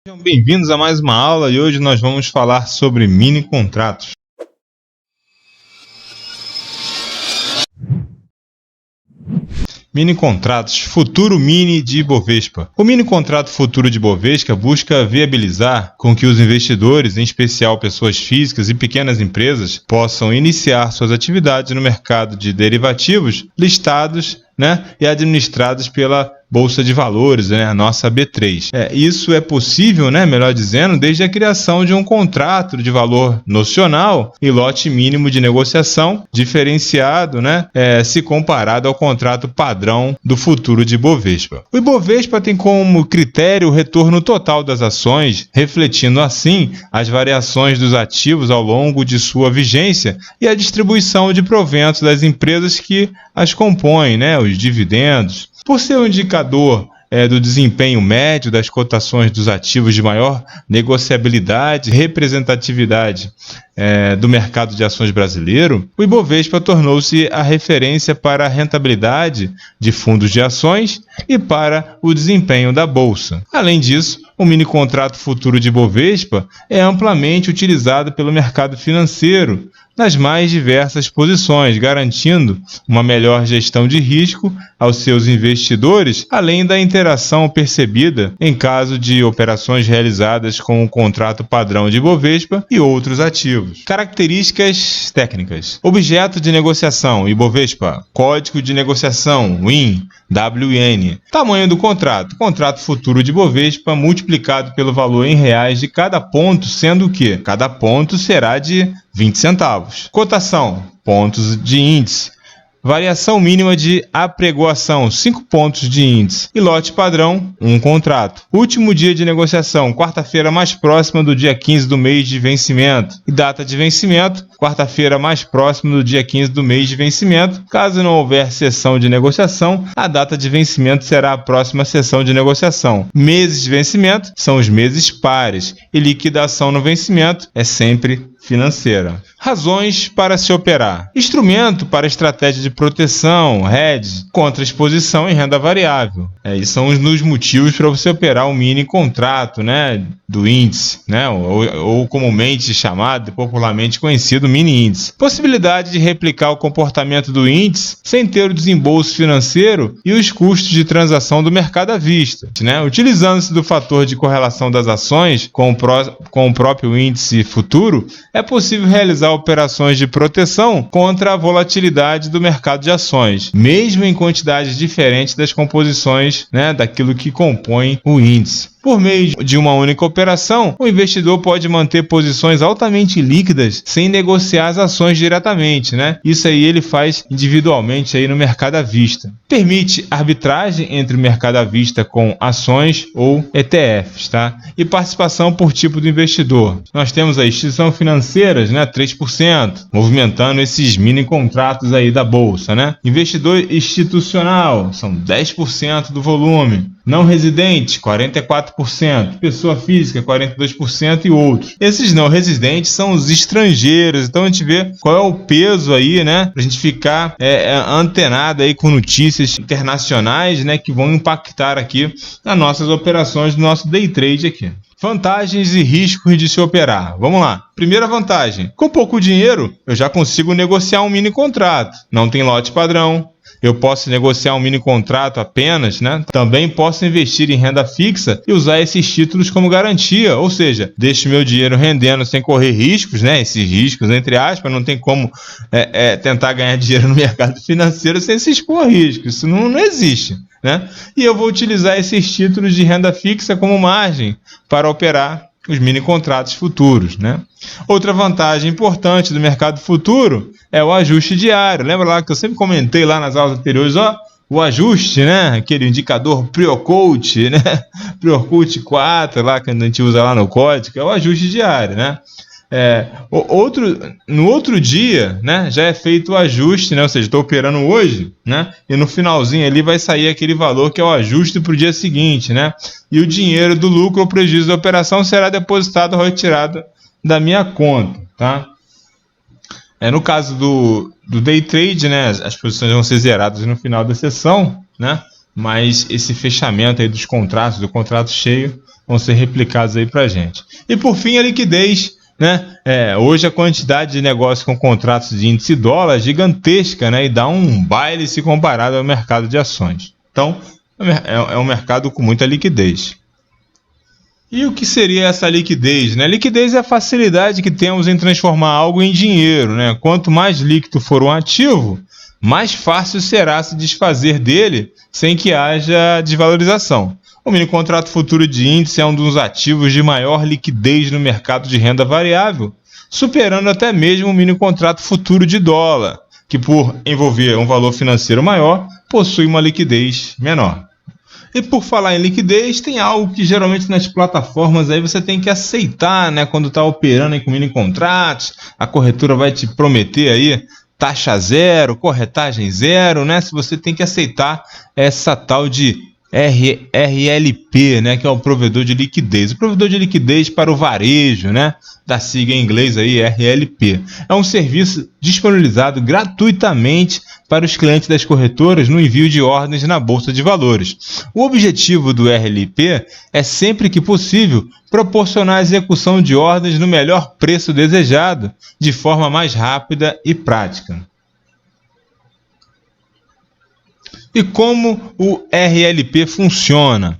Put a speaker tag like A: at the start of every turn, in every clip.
A: Sejam bem-vindos a mais uma aula e hoje nós vamos falar sobre mini contratos. Mini contratos, futuro mini de Ibovespa. O mini contrato futuro de Ibovespa busca viabilizar com que os investidores, em especial pessoas físicas e pequenas empresas, possam iniciar suas atividades no mercado de derivativos listados, e administrados pela Bolsa de Valores, a nossa B3. Isso é possível, melhor dizendo, desde a criação de um contrato de valor nocional e lote mínimo de negociação diferenciado, se comparado ao contrato padrão do futuro de Ibovespa. O Ibovespa tem como critério o retorno total das ações, refletindo assim as variações dos ativos ao longo de sua vigência e a distribuição de proventos das empresas que as compõem, os dividendos. Por ser um indicador do desempenho médio das cotações dos ativos de maior negociabilidade e representatividade do mercado de ações brasileiro, o Ibovespa tornou-se a referência para a rentabilidade de fundos de ações e para o desempenho da Bolsa. Além disso, o mini contrato futuro de Ibovespa é amplamente utilizado pelo mercado financeiro nas mais diversas posições, garantindo uma melhor gestão de risco aos seus investidores, além da interação percebida em caso de operações realizadas com o contrato padrão de Ibovespa e outros ativos. Características técnicas. Objeto de negociação, Ibovespa. Código de negociação, WIN, WN. Tamanho do contrato. Contrato futuro de Ibovespa multiplicado pelo valor em reais de cada ponto, sendo que cada ponto será de 20 centavos. Cotação, pontos de índice. Variação mínima de apregoação, 5 pontos de índice. E lote padrão, 1 contrato. Último dia de negociação, quarta-feira mais próxima do dia 15 do mês de vencimento. E data de vencimento, quarta-feira mais próxima do dia 15 do mês de vencimento. Caso não houver sessão de negociação, a data de vencimento será a próxima sessão de negociação. Meses de vencimento são os meses pares. E liquidação no vencimento é sempre financeira. Razões para se operar. Instrumento para estratégia de proteção, hedge, contra exposição em renda variável. Esses são os motivos para você operar um mini contrato, do índice, ou comumente chamado, popularmente conhecido, mini índice. Possibilidade de replicar o comportamento do índice sem ter o desembolso financeiro e os custos de transação do mercado à vista. Utilizando-se do fator de correlação das ações com o próprio índice futuro, é possível realizar operações de proteção contra a volatilidade do mercado de ações, mesmo em quantidades diferentes das composições, daquilo que compõe o índice. Por meio de uma única operação, o investidor pode manter posições altamente líquidas sem negociar as ações diretamente, Isso aí ele faz individualmente aí no mercado à vista. Permite arbitragem entre o mercado à vista com ações ou ETFs, E participação por tipo de investidor. Nós temos a instituição financeiras, 3%, movimentando esses mini contratos aí da bolsa, Investidor institucional, são 10% do volume. Não residente, 44%. Pessoa física, 42% e outros. Esses não residentes são os estrangeiros. Então a gente vê qual é o peso aí, pra gente ficar antenado aí com notícias internacionais, que vão impactar aqui nas nossas operações do nosso day trade aqui. Vantagens e riscos de se operar. Vamos lá. Primeira vantagem. Com pouco dinheiro, eu já consigo negociar um mini contrato. Não tem lote padrão. Eu posso negociar um mini contrato apenas, Também posso investir em renda fixa e usar esses títulos como garantia, ou seja, deixo meu dinheiro rendendo sem correr riscos, Esses riscos, entre aspas, não tem como tentar ganhar dinheiro no mercado financeiro sem se expor a riscos, isso não existe, E eu vou utilizar esses títulos de renda fixa como margem para operar os mini contratos futuros, Outra vantagem importante do mercado futuro é o ajuste diário. Lembra lá que eu sempre comentei lá nas aulas anteriores, o ajuste, Aquele indicador Pre-Ocult, Pre-Ocult 4 lá que a gente usa lá no código, é o ajuste diário, No outro dia, já é feito o ajuste, ou seja, estou operando hoje, e no finalzinho ali vai sair aquele valor que é o ajuste para o dia seguinte, E o dinheiro do lucro ou prejuízo da operação será depositado ou retirado da minha conta, No caso do day trade, as posições vão ser zeradas no final da sessão, mas esse fechamento aí dos contratos, do contrato cheio, vão ser replicados aí para a gente. E por fim, a liquidez, né? Hoje a quantidade de negócios com contratos de índice dólar é gigantesca, né? E dá um baile se comparado ao mercado de ações. Então, é um mercado com muita liquidez. E o que seria essa liquidez, né? Liquidez é a facilidade que temos em transformar algo em dinheiro, né? Quanto mais líquido for um ativo, mais fácil será se desfazer dele sem que haja desvalorização. O mini contrato futuro de índice é um dos ativos de maior liquidez no mercado de renda variável, superando até mesmo o mini contrato futuro de dólar, que por envolver um valor financeiro maior, possui uma liquidez menor. E por falar em liquidez, tem algo que geralmente nas plataformas aí você tem que aceitar, né? Quando está operando aí com mini contratos, a corretora vai te prometer aí taxa zero, corretagem zero, né? Se você tem que aceitar essa tal de RLP, né, que é o provedor de liquidez. O provedor de liquidez para o varejo, né, da sigla em inglês aí, RLP. É um serviço disponibilizado gratuitamente para os clientes das corretoras no envio de ordens na Bolsa de Valores. O objetivo do RLP é, sempre que possível, proporcionar a execução de ordens no melhor preço desejado, de forma mais rápida e prática. E como o RLP funciona?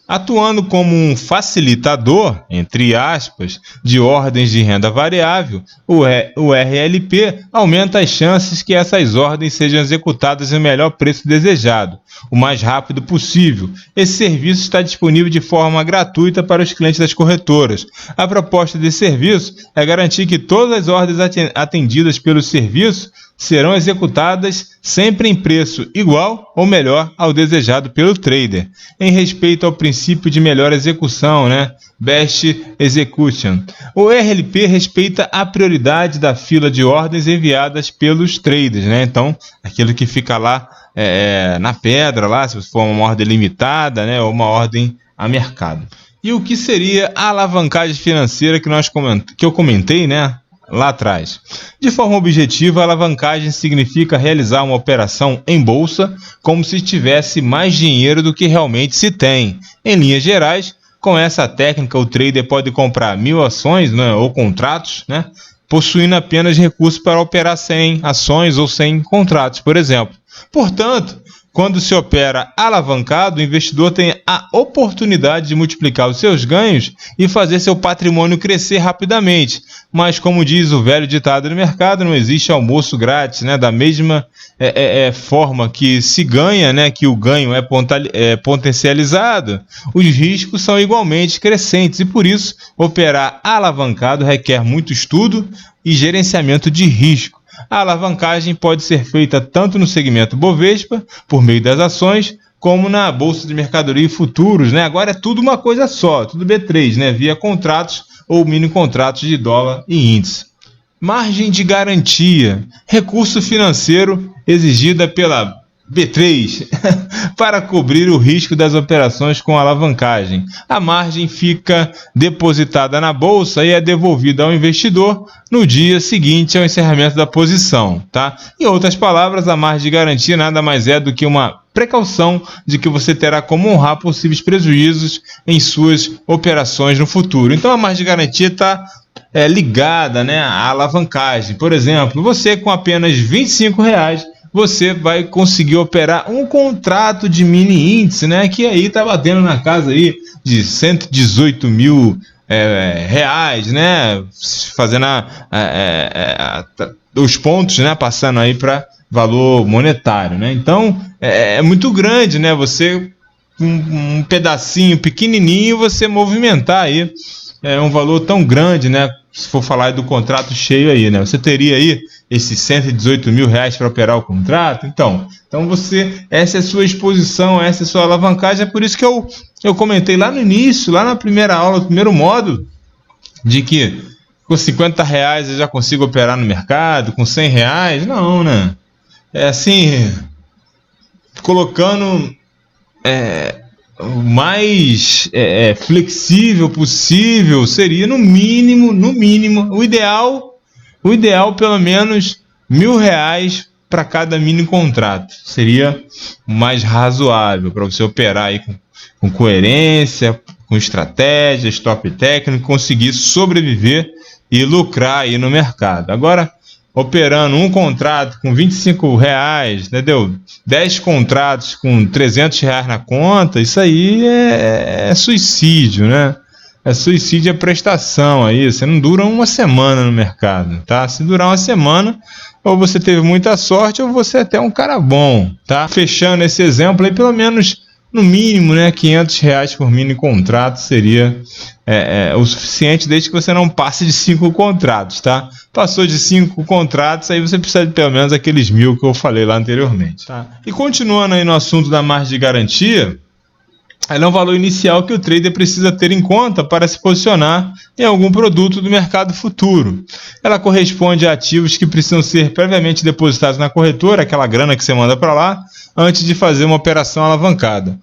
A: Atuando como um facilitador, entre aspas, de ordens de renda variável, o RLP aumenta as chances que essas ordens sejam executadas no melhor preço desejado, o mais rápido possível. Esse serviço está disponível de forma gratuita para os clientes das corretoras. A proposta desse serviço é garantir que todas as ordens atendidas pelo serviço serão executadas sempre em preço igual ou melhor ao desejado pelo trader, em respeito ao princípio de melhor execução, né? Best Execution. O RLP respeita a prioridade da fila de ordens enviadas pelos traders, né? Então, aquilo que fica lá na pedra, lá, se for uma ordem limitada, né? Ou uma ordem a mercado. E o que seria a alavancagem financeira que eu comentei, né, lá atrás? De forma objetiva, a alavancagem significa realizar uma operação em bolsa como se tivesse mais dinheiro do que realmente se tem. Em linhas gerais, com essa técnica, o trader pode comprar 1000 ações, né, ou contratos, né, possuindo apenas recursos para operar 100 ações ou 100 contratos, por exemplo. Portanto, quando se opera alavancado, o investidor tem a oportunidade de multiplicar os seus ganhos e fazer seu patrimônio crescer rapidamente. Mas, como diz o velho ditado do mercado, não existe almoço grátis, né? Da mesma forma que se ganha, né? Que o ganho é potencializado, os riscos são igualmente crescentes e, por isso, operar alavancado requer muito estudo e gerenciamento de risco. A alavancagem pode ser feita tanto no segmento Bovespa, por meio das ações, como na Bolsa de Mercadoria e Futuros, né? Agora é tudo uma coisa só, tudo B3, né? Via contratos ou mini contratos de dólar e índice. Margem de garantia, recurso financeiro exigida pela B3 para cobrir o risco das operações com alavancagem. A margem fica depositada na bolsa e é devolvida ao investidor no dia seguinte ao encerramento da posição, tá? Em outras palavras, a margem de garantia nada mais é do que uma precaução de que você terá como honrar possíveis prejuízos em suas operações no futuro. Então a margem de garantia está ligada, né, à alavancagem. Por exemplo, você com apenas R$25 você vai conseguir operar um contrato de mini índice, né, que aí está batendo na casa aí de 118 mil reais, né, fazendo os pontos, né, passando aí para valor monetário, né. Então é muito grande, né, você um pedacinho pequenininho você movimentar aí um valor tão grande, né, se for falar do contrato cheio aí, né, você teria aí esses 118 mil reais para operar o contrato. Então essa é a sua exposição, essa é a sua alavancagem. É por isso que eu comentei lá no início, lá na primeira aula, no primeiro módulo, de que com R$50 eu já consigo operar no mercado, com R$100, não, né? É assim, colocando o mais flexível possível, seria no mínimo, o ideal pelo menos R$1.000 para cada mini contrato. Seria o mais razoável para você operar aí com coerência, com estratégia, stop técnico, conseguir sobreviver e lucrar aí no mercado. Agora, operando um contrato com R$ 25, entendeu? 10 contratos com R$ 300 na conta, isso aí é suicídio, né? É suicídio a prestação aí. Você não dura uma semana no mercado, tá? Se durar uma semana, ou você teve muita sorte, ou você é até um cara bom, tá? Fechando esse exemplo aí, pelo menos, no mínimo, né, R$ 500 por mini contrato seria o suficiente, desde que você não passe de 5 contratos, tá? Passou de 5 contratos, aí você precisa de pelo menos aqueles 1.000 que eu falei lá anteriormente, tá? E continuando aí no assunto da margem de garantia, ela é um valor inicial que o trader precisa ter em conta para se posicionar em algum produto do mercado futuro. Ela corresponde a ativos que precisam ser previamente depositados na corretora, aquela grana que você manda para lá, antes de fazer uma operação alavancada.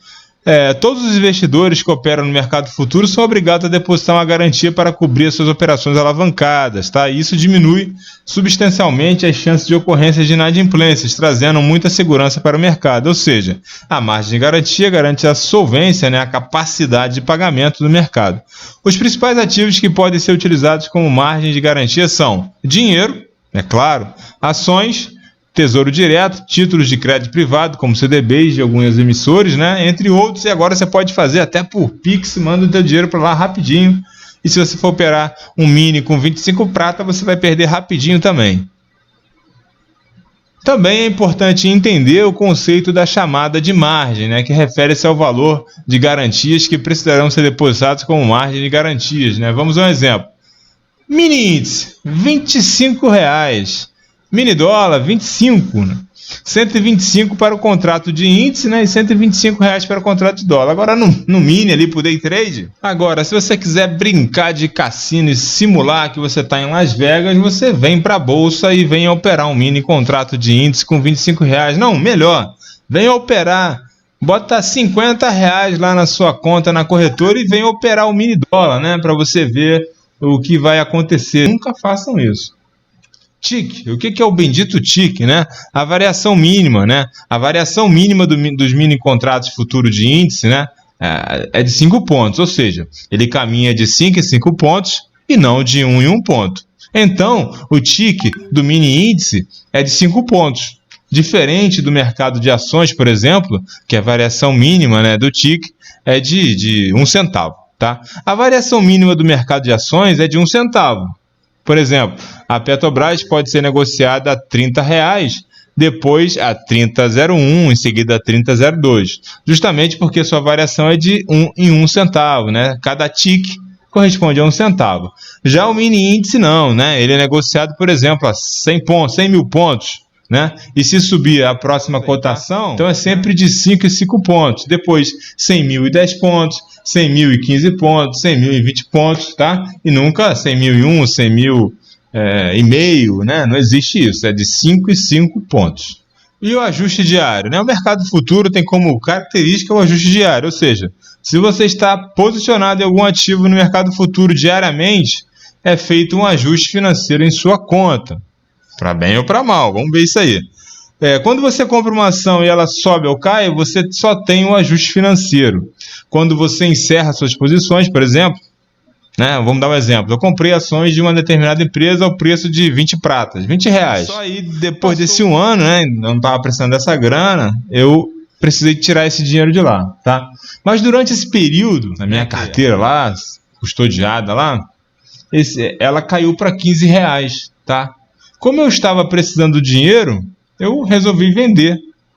A: Todos os investidores que operam no mercado futuro são obrigados a depositar uma garantia para cobrir as suas operações alavancadas, tá? Isso diminui substancialmente as chances de ocorrência de inadimplências, trazendo muita segurança para o mercado. Ou seja, a margem de garantia garante a solvência, né, a capacidade de pagamento do mercado. Os principais ativos que podem ser utilizados como margem de garantia são dinheiro, é claro, ações, Tesouro Direto, títulos de crédito privado, como CDBs de algumas emissoras, né? Entre outros. E agora você pode fazer até por Pix, manda o teu dinheiro para lá rapidinho. E se você for operar um mini com 25 prata, você vai perder rapidinho também. Também é importante entender o conceito da chamada de margem, né? Que refere-se ao valor de garantias que precisarão ser depositados como margem de garantias, né? Vamos a um exemplo. Mini índice, R$ 25. Mini dólar, 25, né? 125 para o contrato de índice, né? E R$ 125 para o contrato de dólar. Agora no mini ali pro day trade. Agora, se você quiser brincar de cassino e simular que você está em Las Vegas, você vem para a bolsa e vem operar um mini contrato de índice com R$ 25. Não, melhor, vem operar, bota R$ 50 lá na sua conta na corretora e vem operar o mini dólar, né? Para você ver o que vai acontecer. Nunca façam isso. TIC, o que é o bendito TIC, né? A variação mínima, né? A variação mínima dos mini contratos futuros de índice, né? É de 5 pontos, ou seja, ele caminha de 5 em 5 pontos e não de 1 em 1 ponto. Então, o TIC do mini índice é de 5 pontos. Diferente do mercado de ações, por exemplo, que a variação mínima, né, do TIC é de 1 centavo, tá? A variação mínima do mercado de ações é de 1 centavo. Por exemplo, a Petrobras pode ser negociada a R$ 30, depois a 30,01, em seguida a 30,02, justamente porque sua variação é de 1 em 1 centavo, né? Cada TIC corresponde a 1 centavo. Já o mini índice não, né? Ele é negociado, por exemplo, a 100 mil pontos, né? E se subir a próxima cotação, então é sempre de 5 em 5 pontos. Depois 100.010 pontos, 100.015 pontos, 100.020 pontos, tá? E nunca 100.001, 100.000 e meio, né? Não existe isso, é de 5 em 5 pontos. E o ajuste diário, né? O mercado futuro tem como característica o ajuste diário, ou seja, se você está posicionado em algum ativo no mercado futuro diariamente, é feito um ajuste financeiro em sua conta, para bem ou para mal, vamos ver isso aí. Quando você compra uma ação e ela sobe ou cai, você só tem um ajuste financeiro. Quando você encerra suas posições, por exemplo, né, vamos dar um exemplo. Eu comprei ações de uma determinada empresa ao preço de 20 pratas, R$ 20. Só aí, depois desse um ano, né, não estava precisando dessa grana, eu precisei tirar esse dinheiro de lá, tá? Mas durante esse período, na minha carteira lá, custodiada lá, ela caiu para R$ 15, tá? Como eu estava precisando do dinheiro, eu resolvi vender,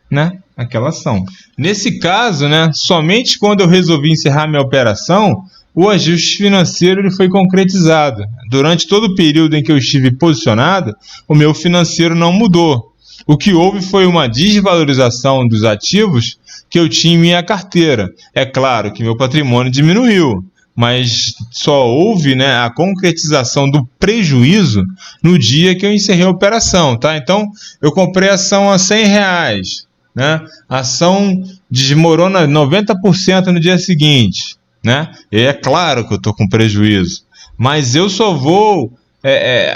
A: né, aquela ação. Nesse caso, né, somente quando eu resolvi encerrar minha operação, o ajuste financeiro ele foi concretizado. Durante todo o período em que eu estive posicionado, o meu financeiro não mudou. O que houve foi uma desvalorização dos ativos que eu tinha em minha carteira. É claro que meu patrimônio diminuiu, mas só houve, né, a concretização do prejuízo no dia que eu encerrei a operação, tá? Então, eu comprei a ação a R$ 100, né? A ação desmorona 90% no dia seguinte, né? E é claro que eu estou com prejuízo, mas eu só vou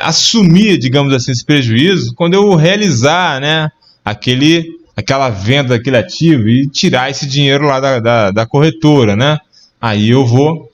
A: assumir, digamos assim, esse prejuízo quando eu realizar, né, aquela venda daquele ativo e tirar esse dinheiro lá da corretora, né? Aí eu vou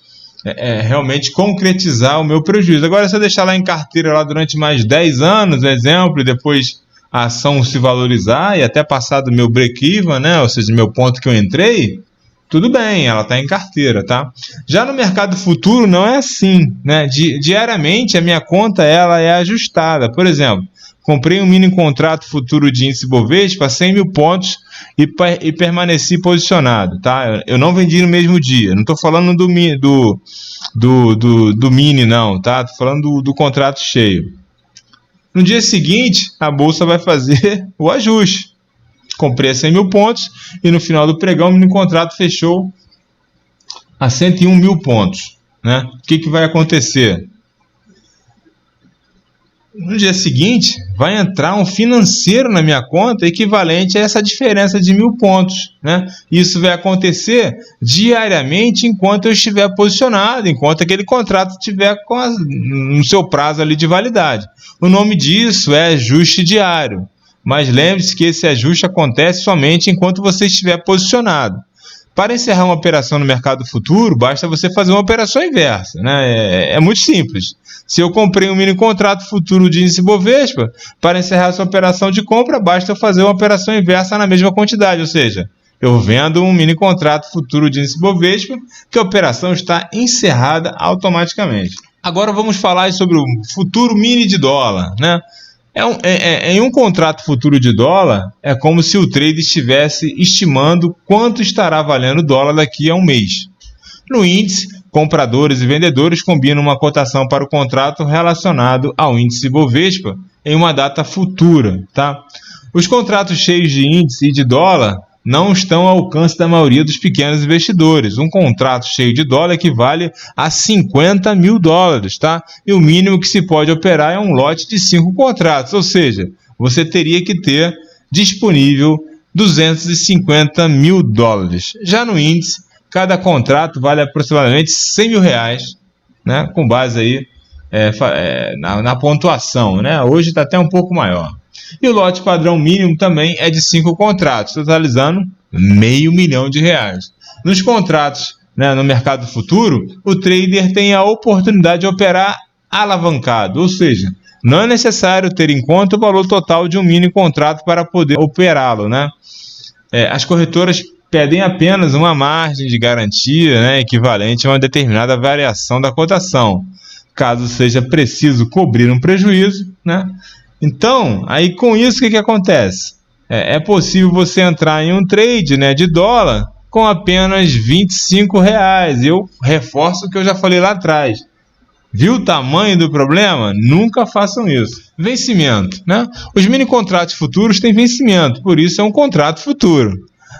A: realmente concretizar o meu prejuízo. Agora, se eu deixar lá em carteira lá durante mais 10 anos, exemplo, e depois a ação se valorizar e até passar do meu break-even, né? Ou seja, meu ponto que eu entrei, tudo bem, ela está em carteira, tá? Já no mercado futuro não é assim, né? Diariamente a minha conta ela é ajustada. Por exemplo, comprei um mini contrato futuro de índice Bovespa a 100 mil pontos e permaneci posicionado, tá? Eu não vendi no mesmo dia. Não estou falando do mini, não, tá? Estou falando do contrato cheio. No dia seguinte, a bolsa vai fazer o ajuste. Comprei a 100 mil pontos e no final do pregão o mini contrato fechou a 101 mil pontos, né? O que vai acontecer? No dia seguinte, vai entrar um financeiro na minha conta equivalente a essa diferença de 1.000 pontos, né? Isso vai acontecer diariamente enquanto eu estiver posicionado, enquanto aquele contrato estiver no seu prazo ali de validade. O nome disso é ajuste diário, mas lembre-se que esse ajuste acontece somente enquanto você estiver posicionado. Para encerrar uma operação no mercado futuro, basta você fazer uma operação inversa, né? É muito simples. Se eu comprei um mini contrato futuro de índice Bovespa, para encerrar essa operação de compra, basta eu fazer uma operação inversa na mesma quantidade, ou seja, eu vendo um mini contrato futuro de índice Bovespa, que a operação está encerrada automaticamente. Agora vamos falar sobre o futuro mini de dólar, né? Em um contrato futuro de dólar, é como se o trader estivesse estimando quanto estará valendo o dólar daqui a um mês. No índice, compradores e vendedores combinam uma cotação para o contrato relacionado ao índice Bovespa em uma data futura, tá? Os contratos cheios de índice e de dólar não estão ao alcance da maioria dos pequenos investidores. Um contrato cheio de dólar equivale a 50 mil dólares, tá? E o mínimo que se pode operar é um lote de 5 contratos, ou seja, você teria que ter disponível 250 mil dólares. Já no índice, cada contrato vale aproximadamente 100 mil reais, né? Com base aí na pontuação, né? Hoje está até um pouco maior. E o lote padrão mínimo também é de 5 contratos, totalizando R$500 mil. Nos contratos, né, no mercado futuro, o trader tem a oportunidade de operar alavancado, ou seja, não é necessário ter em conta o valor total de um mini contrato para poder operá-lo, né? As corretoras pedem apenas uma margem de garantia, né, equivalente a uma determinada variação da cotação, caso seja preciso cobrir um prejuízo, né? Então, aí com isso o que acontece? É possível você entrar em um trade, né, de dólar com apenas R$25. Eu reforço o que eu já falei lá atrás. Viu o tamanho do problema? Nunca façam isso. Vencimento, né? Os mini contratos futuros têm vencimento, por isso é um contrato futuro.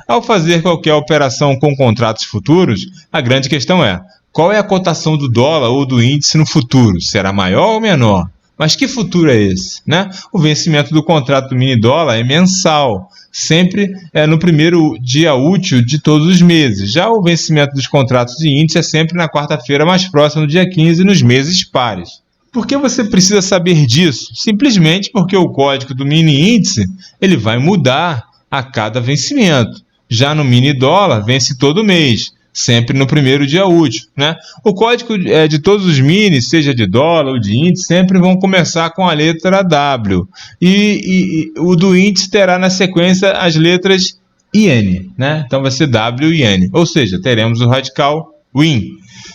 A: Ao fazer qualquer operação com contratos futuros, a grande questão é: qual é a cotação do dólar ou do índice no futuro? Será maior ou menor? Mas que futuro é esse, né? O vencimento do contrato do mini dólar é mensal, sempre no primeiro dia útil de todos os meses. Já o vencimento dos contratos de índice é sempre na quarta-feira mais próxima do dia 15 nos meses pares. Por que você precisa saber disso? Simplesmente porque o código do mini índice ele vai mudar a cada vencimento. Já no mini dólar vence todo mês, sempre no primeiro dia útil, né? O código de todos os minis, seja de dólar ou de índice, sempre vão começar com a letra W. E o do índice terá na sequência as letras IN, né? Então vai ser W e N. Ou seja, teremos o radical WIN.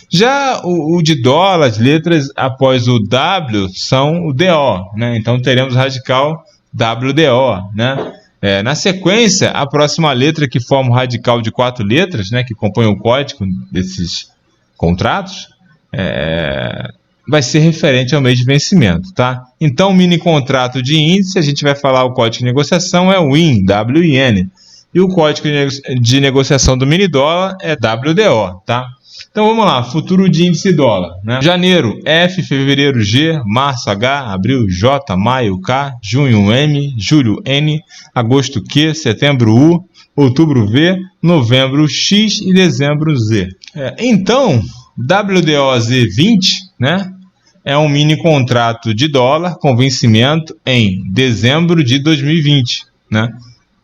A: Já o de dólar, as letras após o W são o DO, né? Então teremos o radical WDO, né? Na sequência, a próxima letra que forma o radical de 4 letras, né, que compõe o código desses contratos, vai ser referente ao mês de vencimento, tá? Então, o mini contrato de índice, a gente vai falar o código de negociação é WIN, W-I-N, e o código de negociação do mini dólar é WDO, tá? Então vamos lá, futuro de índice dólar, né? Janeiro, F, fevereiro, G, março, H, abril, J, maio, K, junho, M, julho, N, agosto, Q, setembro, U, outubro, V, novembro, X e dezembro, Z. Então, WDOZ20, né, é um mini contrato de dólar com vencimento em dezembro de 2020, né?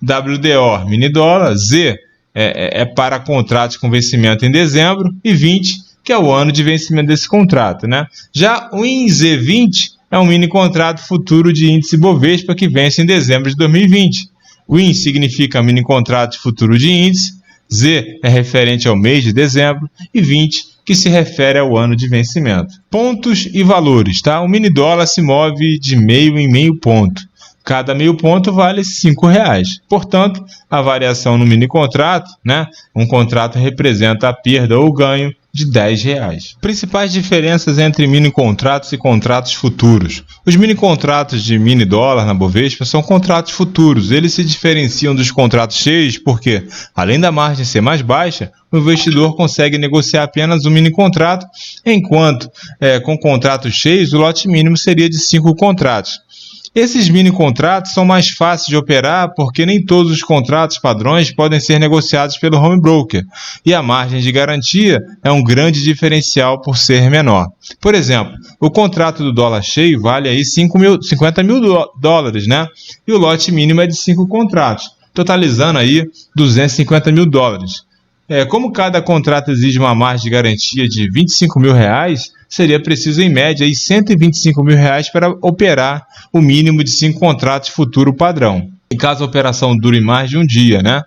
A: WDO, mini dólar, Z, é para contratos com vencimento em dezembro, e 20, que é o ano de vencimento desse contrato, né? Já o INZ20 é um mini contrato futuro de índice Bovespa que vence em dezembro de 2020. O IN significa mini contrato futuro de índice, Z é referente ao mês de dezembro e 20 que se refere ao ano de vencimento. Pontos e valores, tá? O mini dólar se move de meio em meio ponto. Cada meio ponto vale R$5. Portanto, a variação no mini contrato, né? Um contrato representa a perda ou ganho de R$10. Principais diferenças entre mini contratos e contratos futuros. Os mini contratos de mini dólar na Bovespa são contratos futuros. Eles se diferenciam dos contratos cheios porque, além da margem ser mais baixa, o investidor consegue negociar apenas um mini contrato, enquanto com contratos cheios o lote mínimo seria de 5 contratos. Esses mini contratos são mais fáceis de operar porque nem todos os contratos padrões podem ser negociados pelo home broker e a margem de garantia é um grande diferencial por ser menor. Por exemplo, o contrato do dólar cheio vale aí 50 mil dólares, né? E o lote mínimo é de 5 contratos, totalizando aí 250 mil dólares. Como cada contrato exige uma margem de garantia de R$25 mil, seria preciso, em média, aí R$125 mil para operar o mínimo de 5 contratos futuro padrão. E caso a operação dure mais de um dia, né?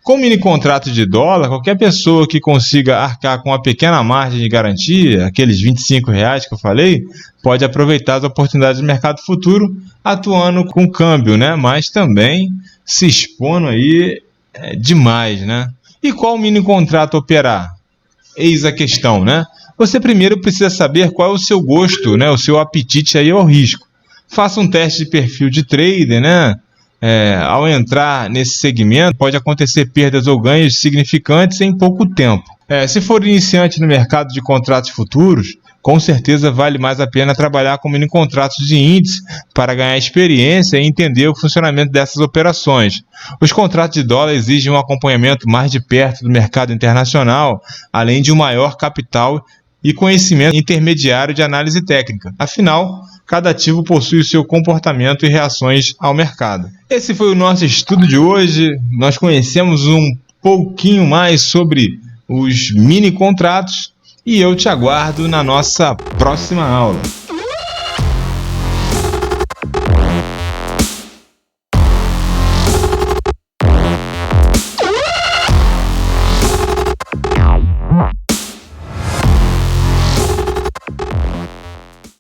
A: Com mini contrato de dólar, qualquer pessoa que consiga arcar com uma pequena margem de garantia, aqueles R$25 que eu falei, pode aproveitar as oportunidades do mercado futuro atuando com câmbio, né? Mas também se expondo aí demais, né? E qual mini contrato operar? Eis a questão, né? Você primeiro precisa saber qual é o seu gosto, né? O seu apetite aí ao risco. Faça um teste de perfil de trader, né? Ao entrar nesse segmento, pode acontecer perdas ou ganhos significantes em pouco tempo. Se for iniciante no mercado de contratos futuros, com certeza vale mais a pena trabalhar com mini contratos de índice para ganhar experiência e entender o funcionamento dessas operações. Os contratos de dólar exigem um acompanhamento mais de perto do mercado internacional, além de um maior capital e conhecimento intermediário de análise técnica. Afinal, cada ativo possui o seu comportamento e reações ao mercado. Esse foi o nosso estudo de hoje. Nós conhecemos um pouquinho mais sobre os mini contratos e eu te aguardo na nossa próxima aula.